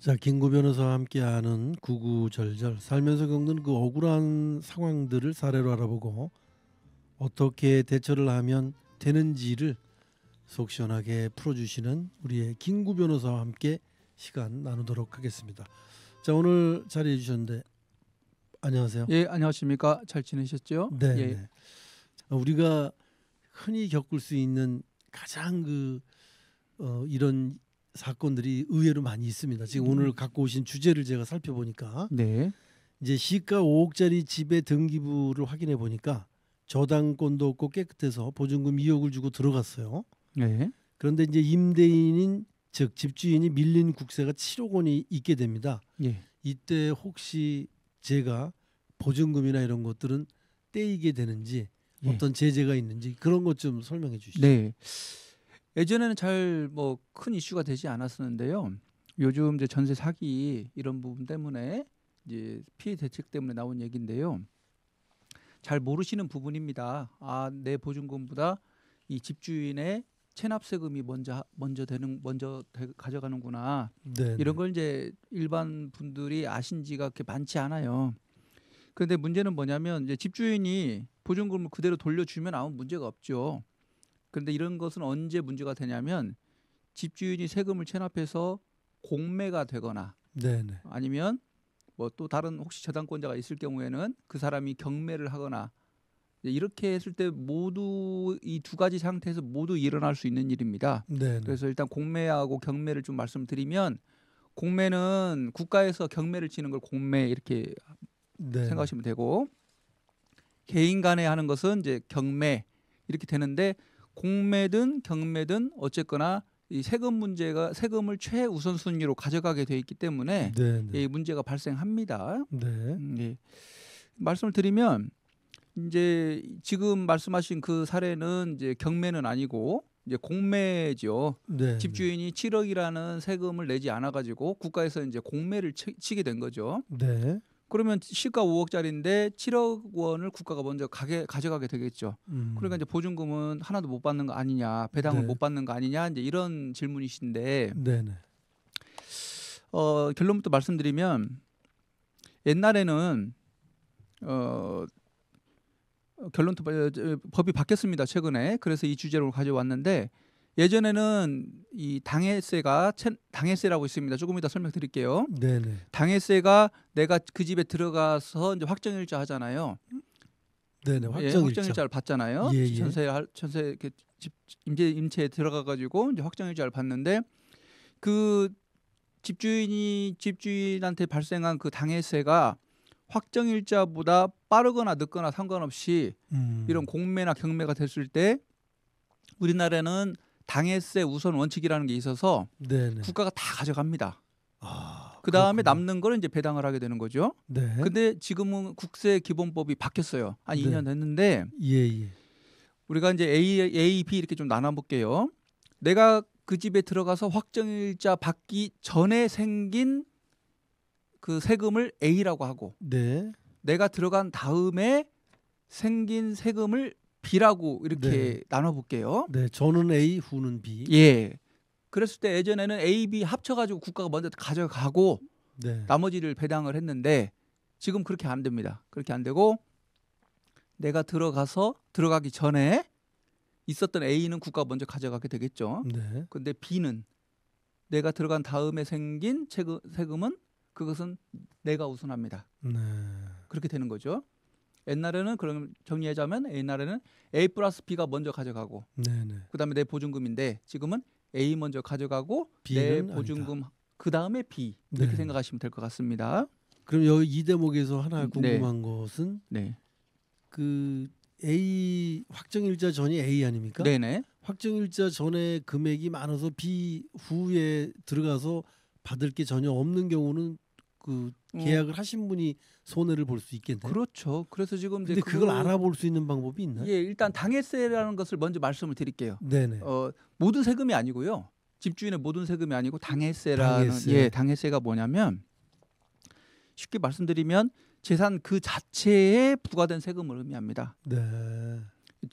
자, 김구 변호사와 함께하는 구구절절, 살면서 겪는 그 억울한 상황들을 사례로 알아보고 어떻게 대처를 하면 되는지를 속 시원하게 풀어주시는 우리의 김구 변호사와 함께 시간 나누도록 하겠습니다. 자, 오늘 자리해 주셨는데 안녕하세요. 예, 안녕하십니까? 잘 지내셨죠? 네, 예. 네. 우리가 흔히 겪을 수 있는 가장 이런 사건들이 의외로 많이 있습니다. 지금 오늘 갖고 오신 주제를 제가 살펴보니까 네. 이제 시가 5억짜리 집의 등기부를 확인해 보니까 저당권도 없고 깨끗해서 보증금 2억을 주고 들어갔어요. 네. 그런데 이제 임대인인 즉 집주인이 밀린 국세가 7억 원이 있게 됩니다. 예. 이때 혹시 제가 보증금이나 이런 것들은 떼이게 되는지 예. 어떤 제재가 있는지 그런 것 좀 설명해 주시죠. 네. 예전에는 잘 뭐 큰 이슈가 되지 않았었는데요. 요즘 이제 전세 사기 이런 부분 때문에 이제 피해 대책 때문에 나온 얘기인데요. 잘 모르시는 부분입니다. 아, 내 보증금보다 이 집주인의 체납세금이 먼저 가져가는구나. 네. 이런 걸 이제 일반 분들이 아신지가 그렇게 많지 않아요. 그런데 문제는 뭐냐면 이제 집주인이 보증금을 그대로 돌려주면 아무 문제가 없죠. 그런데 이런 것은 언제 문제가 되냐면 집주인이 세금을 체납해서 공매가 되거나 네, 네. 아니면 뭐 또 다른 혹시 저당권자가 있을 경우에는 그 사람이 경매를 하거나 이렇게 했을 때 모두 이 두 가지 상태에서 모두 일어날 수 있는 일입니다. 네, 네. 그래서 일단 공매하고 경매를 좀 말씀드리면 공매는 국가에서 경매를 치는 걸 공매 이렇게 네. 생각하시면 되고 개인 간에 하는 것은 이제 경매 이렇게 되는데 공매든 경매든 어쨌거나 이 세금 문제가 세금을 최우선순위로 가져가게 돼 있기 때문에 네, 네. 이 문제가 발생합니다. 네. 예. 말씀을 드리면 이제 지금 말씀하신 그 사례는 이제 경매는 아니고 이제 공매죠. 네. 집주인이 7억이라는 세금을 내지 않아 가지고 국가에서 이제 공매를 치게 된 거죠. 네. 그러면 시가 5억짜리인데 7억 원을 국가가 먼저 가져가게 되겠죠. 그러니까 이제 보증금은 하나도 못 받는 거 아니냐, 배당을 네. 못 받는 거 아니냐, 이제 이런 질문이신데 네, 네. 결론부터 말씀드리면 옛날에는 결론부터 법이 바뀌었습니다. 최근에. 그래서 이 주제로 가져왔는데 예전에는 이 당해세라고 있습니다. 조금 이따 설명드릴게요. 네, 네. 당해세가 내가 그 집에 들어가서 이제 확정일자 하잖아요. 네, 네. 예, 확정일자를 받잖아요. 예, 예. 전세 이렇게 임체에 들어가 가지고 이제 확정일자를 받는데 그 집주인한테 발생한 그 당해세가 확정일자보다 빠르거나 늦거나 상관없이 이런 공매나 경매가 됐을 때 우리나라는 당해세 우선 원칙이라는 게 있어서 네, 네. 국가가 다 가져갑니다. 아, 그 다음에 그렇군요. 남는 거를 이제 배당을 하게 되는 거죠. 네. 근데 지금은 국세기본법이 바뀌었어요. 한 네. 2년 됐는데 예, 예. 우리가 이제 A, B 이렇게 좀 나눠볼게요. 내가 그 집에 들어가서 확정일자 받기 전에 생긴 그 세금을 A라고 하고 네. 내가 들어간 다음에 생긴 세금을 B라고 이렇게 네. 나눠볼게요. 네, 저는 A, 후는 B. 예. 그랬을 때 예전에는 A, B 합쳐가지고 국가가 먼저 가져가고 네. 나머지를 배당을 했는데 지금 그렇게 안 됩니다. 그렇게 안 되고 내가 들어가기 전에 있었던 A는 국가가 먼저 가져가게 되겠죠. 네. 근데 B는 내가 들어간 다음에 생긴 세금은 그것은 내가 우선합니다. 네. 그렇게 되는 거죠. 옛날에는 그럼 정리하자면 옛날에는 A 플러스 B가 먼저 가져가고 네, 네. 그다음에 내 보증금인데 지금은 A 먼저 가져가고 내 B는 보증금 그다음에 B 이렇게 네. 생각하시면 될 것 같습니다. 그럼 여기 이 대목에서 하나 네. 궁금한 것은 네. 그 A 확정일자 전이 A 아닙니까? 네네. 확정일자 전에 금액이 많아서 B 후에 들어가서 받을 게 전혀 없는 경우는 그 계약을 하신 분이 손해를 볼 수 있겠네요. 그렇죠. 그래서 지금 이제 근데 그걸 알아볼 수 있는 방법이 있나요? 예, 일단 당해세라는 것을 먼저 말씀을 드릴게요. 네네. 모든 세금이 아니고요. 집주인의 모든 세금이 아니고 당해세라는 당해세. 당해세가 뭐냐면 쉽게 말씀드리면 재산 그 자체에 부과된 세금을 의미합니다. 네.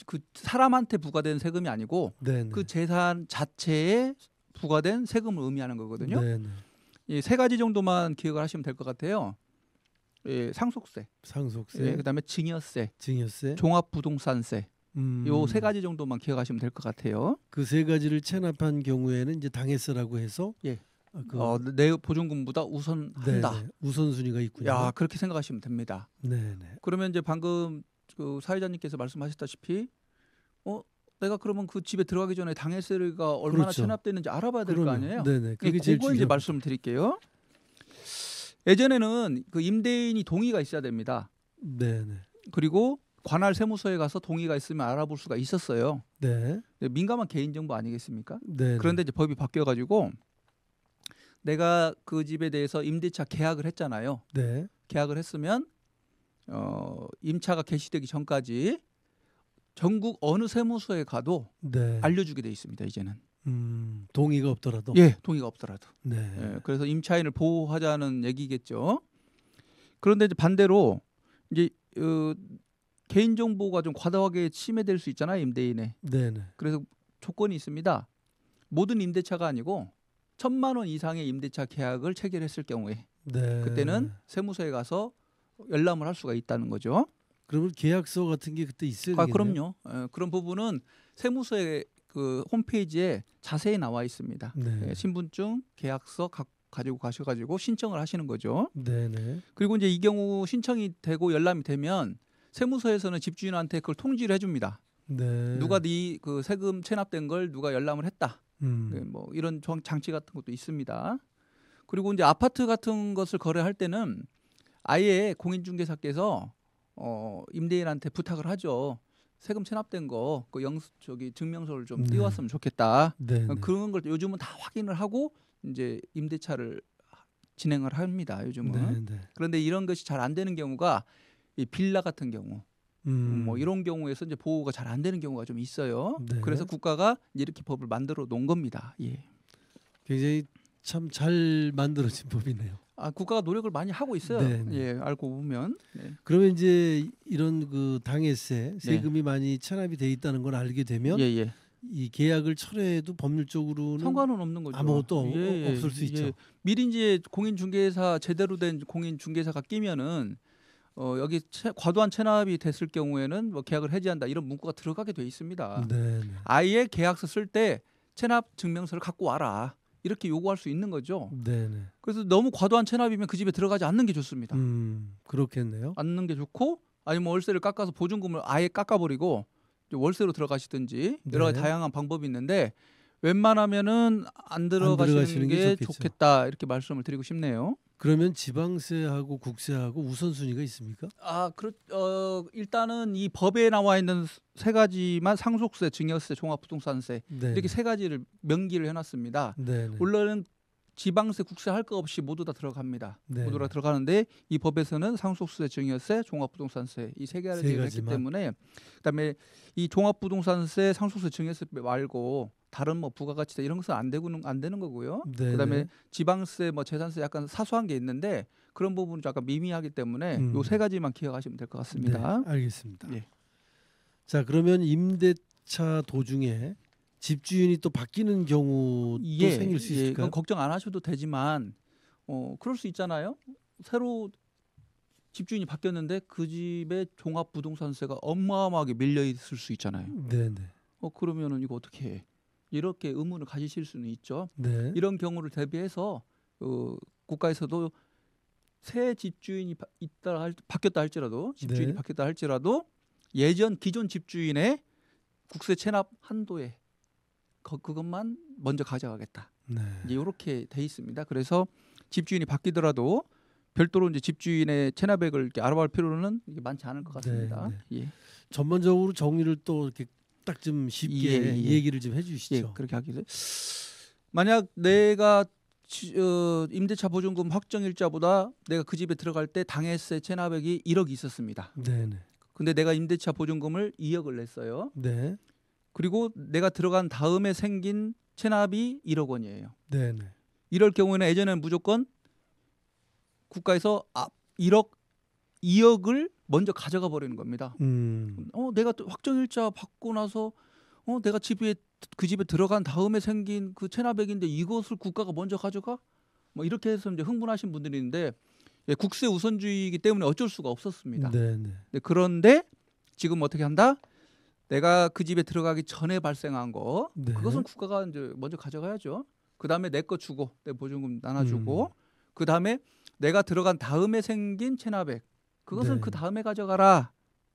그 사람한테 부과된 세금이 아니고 네네. 그 재산 자체에 부과된 세금을 의미하는 거거든요. 네네. 이 세 가지 정도만 기억을 하시면 될 것 같아요. 예, 상속세, 상속세, 예, 그다음에 증여세, 증여세, 종합부동산세. 요 세 가지 정도만 기억하시면 될 것 같아요. 그 세 가지를 체납한 경우에는 이제 당해세라고 해서 예. 그 내 보증금보다 우선한다. 네네, 우선순위가 있군요. 야, 그렇게 생각하시면 됩니다. 네네. 그러면 이제 방금 그 사회자님께서 말씀하셨다시피 내가 그러면 그 집에 들어가기 전에 당해세가 얼마나 그렇죠. 체납되는지 알아봐야 될 거 그러면, 아니에요. 네네. 그게 예, 제일 그거 이제 중요합니다. 말씀을 드릴게요. 예전에는 그 임대인이 동의가 있어야 됩니다. 네네. 그리고 관할 세무서에 가서 동의가 있으면 알아볼 수가 있었어요. 네. 민감한 개인정보 아니겠습니까? 네. 그런데 이제 법이 바뀌어가지고 내가 그 집에 대해서 임대차 계약을 했잖아요. 네. 계약을 했으면 임차가 개시되기 전까지 전국 어느 세무서에 가도 네. 알려주게 돼 있습니다. 이제는. 동의가 없더라도. 예, 동의가 없더라도. 네. 예, 그래서 임차인을 보호하자는 얘기겠죠. 그런데 이제 반대로 이제 개인정보가 좀 과다하게 침해될 수 있잖아요, 임대인의. 네네. 그래서 조건이 있습니다. 모든 임대차가 아니고 1,000만 원 이상의 임대차 계약을 체결했을 경우에 네. 그때는 세무서에 가서 열람을 할 수가 있다는 거죠. 그러면 계약서 같은 게 그때 있어야 되겠네요. 그럼요. 그런 부분은 세무서의 그 홈페이지에 자세히 나와 있습니다. 네. 예, 신분증, 계약서 가지고 가셔가지고 신청을 하시는 거죠. 네네. 그리고 이제 이 경우 신청이 되고 열람이 되면 세무서에서는 집주인한테 그걸 통지를 해줍니다. 네. 누가 네 그 세금 체납된 걸 누가 열람을 했다. 네, 음. 뭐 이런 장치 같은 것도 있습니다. 그리고 이제 아파트 같은 것을 거래할 때는 아예 공인중개사께서 임대인한테 부탁을 하죠. 세금 체납된 거 그 증명서를 좀 네. 띄웠으면 좋겠다. 네네. 그런 걸 요즘은 다 확인을 하고 이제 임대차를 진행을 합니다. 요즘은. 네네. 그런데 이런 것이 잘 안 되는 경우가 이 빌라 같은 경우, 뭐 이런 경우에서 이제 보호가 잘 안 되는 경우가 좀 있어요. 네. 그래서 국가가 이렇게 법을 만들어 놓은 겁니다. 예. 굉장히 참 잘 만들어진 법이네요. 국가가 노력을 많이 하고 있어요. 네네. 예, 알고 보면. 네. 그러면 이제 이런 그 당해세 세금이 많이 체납이 돼 있다는 걸 알게 되면 예, 예. 이 계약을 철회해도 법률적으로는 상관은 없는 거죠. 아무것도 예, 없을 수 있죠. 미리 이제 공인중개사 제대로 된 공인중개사가 끼면은 여기 과도한 체납이 됐을 경우에는 뭐 계약을 해지한다 이런 문구가 들어가게 돼 있습니다. 네. 아예 계약서 쓸 때 체납 증명서를 갖고 와라 이렇게 요구할 수 있는 거죠. 네네. 그래서 너무 과도한 체납이면 그 집에 들어가지 않는 게 좋습니다. 그렇겠네요. 않는 게 좋고 아니면 월세를 깎아서 보증금을 아예 깎아버리고 월세로 들어가시든지 여러 가지 네. 다양한 방법이 있는데 웬만하면은 안 들어가시는 게 좋겠죠. 좋겠다 이렇게 말씀을 드리고 싶네요. 그러면 지방세하고 국세하고 우선순위가 있습니까? 일단은 이 법에 나와 있는 세 가지만 상속세, 증여세, 종합부동산세 네. 이렇게 세 가지를 명기를 해놨습니다. 네네. 원래는 지방세, 국세 할 거 없이 모두 다 들어갑니다. 네. 모두 다 들어가는데 이 법에서는 상속세, 증여세, 종합부동산세 이 세 가지를 했기 가지만. 때문에 그다음에 이 종합부동산세, 상속세, 증여세 말고 다른 뭐 부가가치세 이런 것은 안 되는 거고요. 네네. 그다음에 지방세, 뭐 재산세 약간 사소한 게 있는데 그런 부분은 약간 미미하기 때문에 요 세 가지만 기억하시면 될 것 같습니다. 네, 알겠습니다. 예. 자, 그러면 임대차 도중에 집주인이 또 바뀌는 경우도 생길 수 있을까요? 그건 걱정 안 하셔도 되지만 그럴 수 있잖아요. 새로 집주인이 바뀌었는데 그 집에 종합부동산세가 어마어마하게 밀려 있을 수 있잖아요. 네네. 그러면은 이거 어떻게 해? 이렇게 의문을 가지실 수는 있죠. 네. 이런 경우를 대비해서 국가에서도 새 집주인이 바뀌었다 할지라도 집주인이 네. 바뀌었다 할지라도 예전 기존 집주인의 국세 체납 한도에 그것만 먼저 가져가겠다. 네. 이제 이렇게 돼 있습니다. 그래서 집주인이 바뀌더라도 별도로 이제 집주인의 체납액을 이렇게 알아볼 필요는 이게 많지 않을 것 같습니다. 네, 예. 전반적으로 정리를 또 이렇게 딱 좀 쉽게 예. 얘기를 좀 예, 해주시죠. 그렇게 하기를. 만약 내가 임대차 보증금 확정일자보다 내가 그 집에 들어갈 때 당해세 체납액이 1억이 있었습니다. 네네. 근데 내가 임대차 보증금을 2억을 냈어요. 네. 그리고 내가 들어간 다음에 생긴 체납이 1억 원이에요. 네네. 이럴 경우에는 예전에는 무조건 국가에서 2억을 먼저 가져가 버리는 겁니다. 내가 또 확정일자 받고 나서 내가 그 집에 들어간 다음에 생긴 그 체납액인데 이것을 국가가 먼저 가져가? 뭐 이렇게 해서 이제 흥분하신 분들이 있는데 예, 국세 우선주의이기 때문에 어쩔 수가 없었습니다. 네, 네. 네, 그런데 지금 어떻게 한다? 내가 그 집에 들어가기 전에 발생한 거 네. 그것은 국가가 이제 먼저 가져가야죠. 그 다음에 내 거 주고 내 보증금 나눠주고 그 다음에 내가 들어간 다음에 생긴 체납액 그것은 네. 그 다음에 가져가라.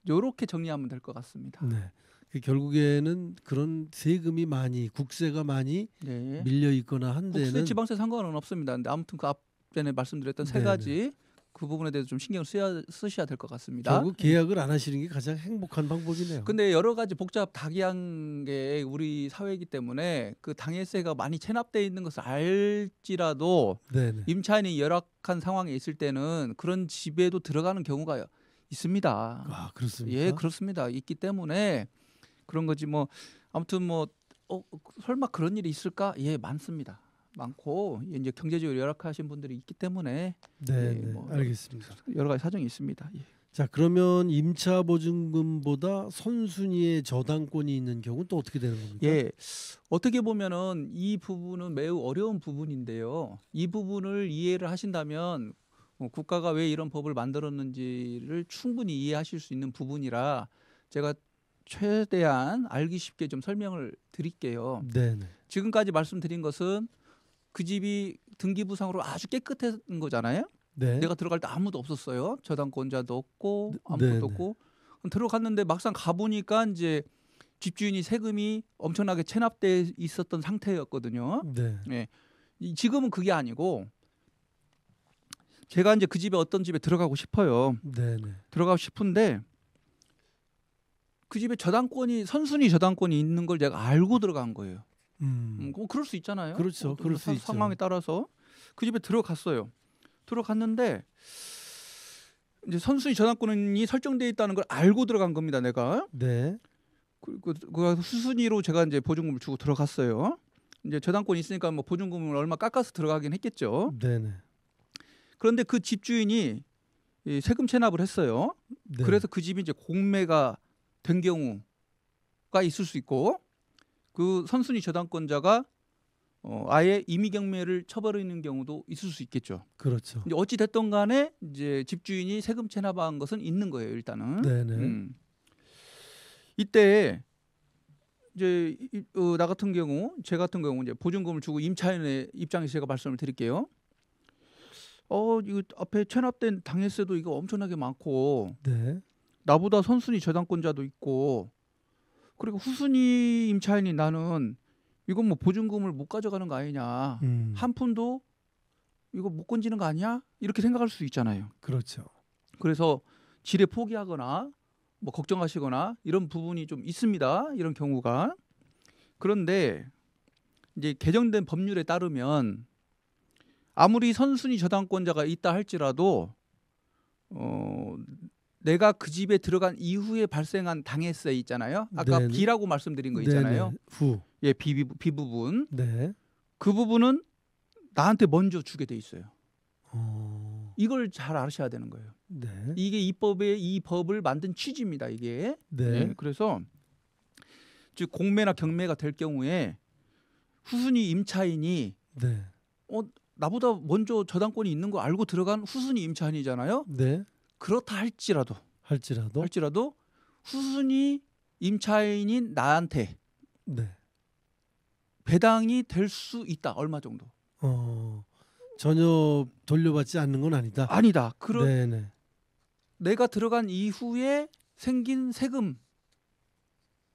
요렇게 정리하면 될 것 같습니다. 네. 그 결국에는 그런 세금이 많이 국세가 많이 네. 밀려 있거나 한 국세 데는 지방세 상관은 없습니다. 근데 아무튼 그 앞전에 말씀드렸던 세 네네. 가지 그 부분에 대해서 좀 신경을 쓰셔야 될 것 같습니다. 결국 계약을 안 하시는 게 가장 행복한 방법이네요. 근데 여러 가지 복잡 다기한 게 우리 사회이기 때문에 그 당해세가 많이 체납돼 있는 것을 알지라도 네네. 임차인이 열악한 상황에 있을 때는 그런 집에도 들어가는 경우가 있습니다. 아, 그렇습니까? 예, 그렇습니다. 있기 때문에 그런 거지 뭐 아무튼 뭐 설마 그런 일이 있을까? 예, 많습니다. 많고 이제 경제적으로 열악하신 분들이 있기 때문에 네, 예, 네. 뭐 알겠습니다. 여러 가지 사정이 있습니다. 예. 자, 그러면 임차 보증금보다 선순위의 저당권이 있는 경우는 또 어떻게 되는 겁니까? 예, 어떻게 보면은 이 부분은 매우 어려운 부분인데요. 이 부분을 이해를 하신다면 국가가 왜 이런 법을 만들었는지를 충분히 이해하실 수 있는 부분이라 제가 최대한 알기 쉽게 좀 설명을 드릴게요. 네, 네. 지금까지 말씀드린 것은 그 집이 등기부상으로 아주 깨끗한 거잖아요. 네. 내가 들어갈 때 아무도 없었어요. 저당권자도 없고 아무것도 네네. 없고 그럼 들어갔는데 막상 가보니까 이제 집주인이 세금이 엄청나게 체납돼 있었던 상태였거든요. 네. 지금은 그게 아니고 제가 이제 그 집에 어떤 집에 들어가고 싶어요. 네, 네. 들어가고 싶은데 그 집에 저당권이 선순위 저당권이 있는 걸 제가 알고 들어간 거예요. 뭐 그럴 수 있잖아요. 그렇죠. 어떤 그럴 수 있죠. 상황에 따라서 그 집에 들어갔어요. 들어갔는데 이제 선순위 저당권이 설정돼 있다는 걸 알고 들어간 겁니다. 내가 네. 그 수순위로 제가 이제 보증금을 주고 들어갔어요. 이제 저당권이 있으니까 뭐 보증금을 얼마 깎아서 들어가긴 했겠죠. 네, 네. 그런데 그 집주인이 이 세금 체납을 했어요. 네. 그래서 그 집이 이제 공매가 된 경우가 있을 수 있고 그 선순위 저당권자가 아예 임의경매를 쳐버리는 경우도 있을 수 있겠죠. 그렇죠. 이제 어찌 됐든 간에 이제 집주인이 세금 체납한 것은 있는 거예요. 일단은. 네네. 이때 이제 나 같은 경우, 제 같은 경우 이제 보증금을 주고 임차인의 입장에서 제가 말씀을 드릴게요. 이거 앞에 체납된 당해세도 이거 엄청나게 많고 네. 나보다 선순위 저당권자도 있고 그리고 후순위 임차인이 나는 이건 뭐 보증금을 못 가져가는 거 아니냐. 한 푼도 이거 못 건지는 거 아니야? 이렇게 생각할 수 있잖아요. 그렇죠. 그래서 지레 포기하거나 뭐 걱정하시거나 이런 부분이 좀 있습니다. 이런 경우가. 그런데 이제 개정된 법률에 따르면 아무리 선순위 저당권자가 있다 할지라도 내가 그 집에 들어간 이후에 발생한 당해세 있잖아요. 아까 네네. B라고 말씀드린 거 있잖아요. 네네. 후. 예, B 부분. 네. 그 부분은 나한테 먼저 주게 돼 있어요. 이걸 잘 아셔야 되는 거예요. 네. 이게 이 법을 만든 취지입니다. 이게. 네. 예, 그래서 즉 공매나 경매가 될 경우에 후순위 임차인이 네. 나보다 먼저 저당권이 있는 거 알고 들어간 후순위 임차인이잖아요. 네. 그렇다 할지라도 후순위 임차인인 나한테 네. 배당이 될 수 있다. 얼마 정도. 전혀 돌려받지 않는 건 아니다. 아니다. 네네. 내가 들어간 이후에 생긴 세금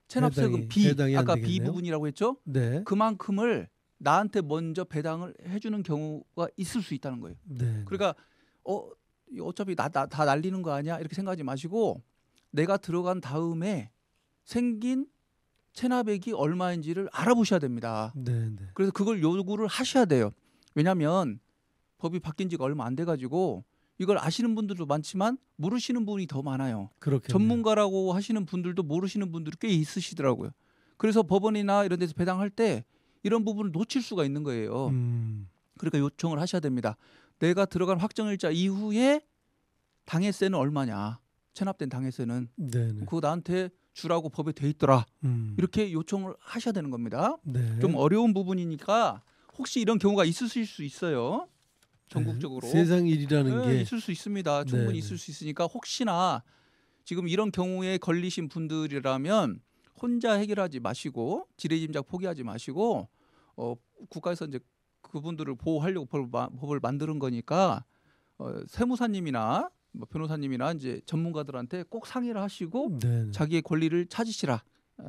체납세금 B 해당이 안 아까 B 되겠네요. 부분이라고 했죠. 네. 그만큼을 나한테 먼저 배당을 해주는 경우가 있을 수 있다는 거예요. 네. 그러니까 어차피 다 날리는 거 아니야 이렇게 생각하지 마시고 내가 들어간 다음에 생긴 체납액이 얼마인지를 알아보셔야 됩니다. 네. 그래서 그걸 요구를 하셔야 돼요. 왜냐하면 법이 바뀐 지가 얼마 안 돼가지고 이걸 아시는 분들도 많지만 모르시는 분이 더 많아요. 그렇겠네요. 전문가라고 하시는 분들도 모르시는 분들이 꽤 있으시더라고요. 그래서 법원이나 이런 데서 배당할 때 이런 부분을 놓칠 수가 있는 거예요. 그러니까 요청을 하셔야 됩니다. 내가 들어간 확정일자 이후에 당해세는 얼마냐. 체납된 당해세는. 네네. 그거 나한테 주라고 법에 돼 있더라. 이렇게 요청을 하셔야 되는 겁니다. 네. 좀 어려운 부분이니까 혹시 이런 경우가 있으실 수 있어요. 전국적으로. 세상 일이라는 게 있을 수 있습니다. 충분히 네, 있을 수 있으니까 혹시나 지금 이런 경우에 걸리신 분들이라면 혼자 해결하지 마시고 지레짐작 포기하지 마시고 국가에서 이제 그분들을 보호하려고 법을 만드는 거니까 세무사님이나 뭐 변호사님이나 이제 전문가들한테 꼭 상의를 하시고 네. 자기의 권리를 찾으시라.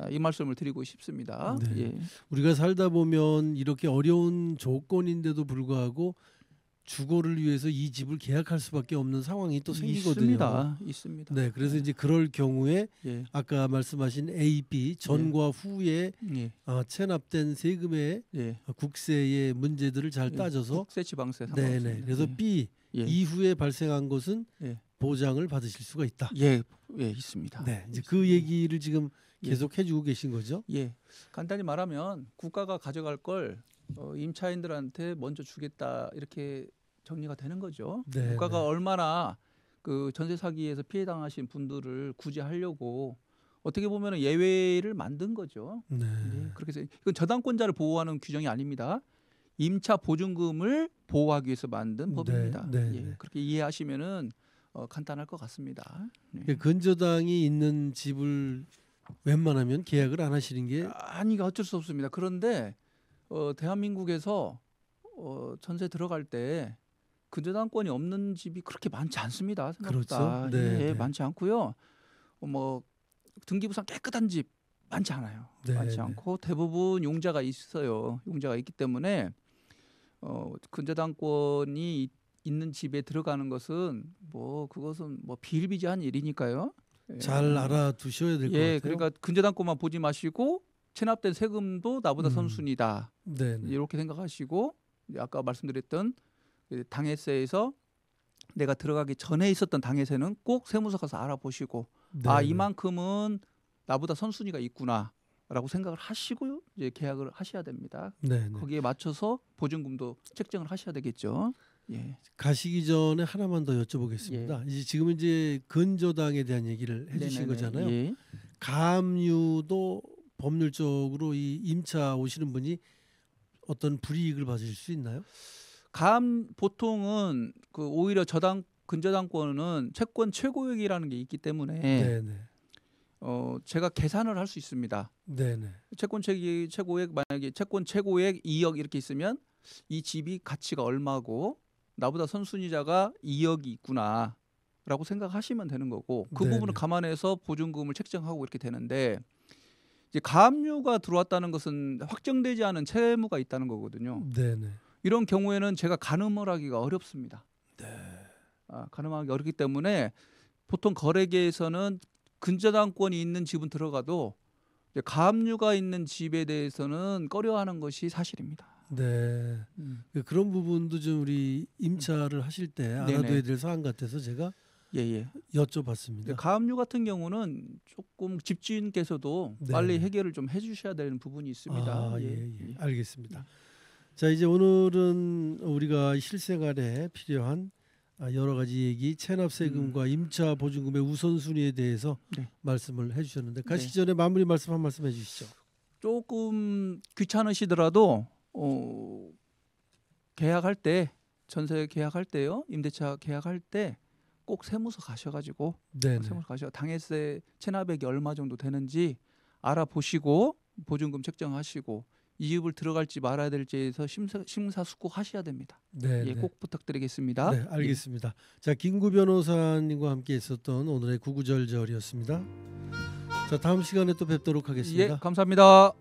이 말씀을 드리고 싶습니다. 네. 예. 우리가 살다 보면 이렇게 어려운 조건인데도 불구하고 주거를 위해서 이 집을 계약할 수밖에 없는 상황이 또 생기거든요. 있습니다. 네, 그래서 이제 그럴 경우에 예. 아까 말씀하신 A, B 전과 후에 예. 체납된 세금의 예. 국세의 문제들을 잘 예. 따져서 국세 지방세 네네. 상관없습니다. 그래서 예. B 예. 이후에 발생한 것은 예. 보장을 받으실 수가 있다. 예, 있습니다. 네, 이제 그 얘기를 지금 예. 계속 해주고 계신 거죠. 예, 간단히 말하면 국가가 가져갈 걸 임차인들한테 먼저 주겠다 이렇게 정리가 되는 거죠. 네, 국가가 네. 얼마나 그 전세 사기에서 피해 당하신 분들을 구제하려고 어떻게 보면 예외를 만든 거죠. 네. 예, 그렇게 해서 이건 저당권자를 보호하는 규정이 아닙니다. 임차 보증금을 보호하기 위해서 만든 법입니다. 네, 예, 네. 그렇게 이해하시면은 간단할 것 같습니다. 네. 그 근저당이 있는 집을 웬만하면 계약을 안 하시는 게 아니 어쩔 수 없습니다. 그런데 대한민국에서 전세 들어갈 때 근저당권이 없는 집이 그렇게 많지 않습니다. 생각보다. 그렇죠. 네, 네. 많지 않고요. 뭐 등기부상 깨끗한 집 많지 않아요. 네, 많지 네. 않고 대부분 용자가 있어요. 용자가 있기 때문에 근저당권이 있는 집에 들어가는 것은 그것은 비일비재한 일이니까요. 잘 알아두셔야 될 것 같아요. 그러니까 근저당권만 보지 마시고 체납된 세금도 나보다 선순위다. 네, 네. 이렇게 생각하시고 아까 말씀드렸던 그 당해세에서 내가 들어가기 전에 있었던 당해세는 꼭 세무서 가서 알아보시고 네, 네. 이만큼은 나보다 선순위가 있구나라고 생각을 하시고 이제 계약을 하셔야 됩니다. 네, 네. 거기에 맞춰서 보증금도 책정을 하셔야 되겠죠. 예. 가시기 전에 하나만 더 여쭤보겠습니다. 이제 지금 이제 근저당에 대한 얘기를 해주신 네네네. 거잖아요. 예. 가압류도 법률적으로 이 임차 오시는 분이 어떤 불이익을 받으실 수 있나요? 보통은 그 오히려 근저당권은 채권 최고액이라는 게 있기 때문에 네, 네. 제가 계산을 할 수 있습니다. 네, 네. 채권 최고액 만약에 채권 최고액 2억 이렇게 있으면 이 집이 가치가 얼마고 나보다 선순위자가 2억이 있구나라고 생각하시면 되는 거고 그 네네. 부분을 감안해서 보증금을 책정하고 이렇게 되는데 이제 가압류가 들어왔다는 것은 확정되지 않은 채무가 있다는 거거든요. 네, 네. 이런 경우에는 제가 가늠을 하기가 어렵습니다. 네. 가늠하기 어렵기 때문에 보통 거래계에서는 근저당권이 있는 집은 들어가도 이제 가압류가 있는 집에 대해서는 꺼려하는 것이 사실입니다. 네. 그런 부분도 좀 우리 임차를 하실 때 알아둬야 네네. 될 사안 같아서 제가 예. 여쭤봤습니다. 가압류 같은 경우는 조금 집주인께서도 네. 빨리 해결을 좀 해주셔야 되는 부분이 있습니다. 예. 알겠습니다. 자, 이제 오늘은 우리가 실생활에 필요한 여러 가지 얘기, 체납세금과 임차 보증금의 우선순위에 대해서 네. 말씀을 해주셨는데 가시기 네. 전에 마무리 말씀 한 말씀 해주시죠. 조금 귀찮으시더라도 계약할 때 전세 계약할 때요, 임대차 계약할 때 꼭 세무서 가셔가지고 네. 세무서 당해세 체납액이 얼마 정도 되는지 알아보시고 보증금 책정하시고 이 집을 들어갈지 말아야 될지에서 심사숙고하셔야 됩니다. 네. 꼭 부탁드리겠습니다. 네, 알겠습니다. 자, 김구 변호사님과 함께 있었던 오늘의 구구절절이었습니다. 자, 다음 시간에 또 뵙도록 하겠습니다. 감사합니다.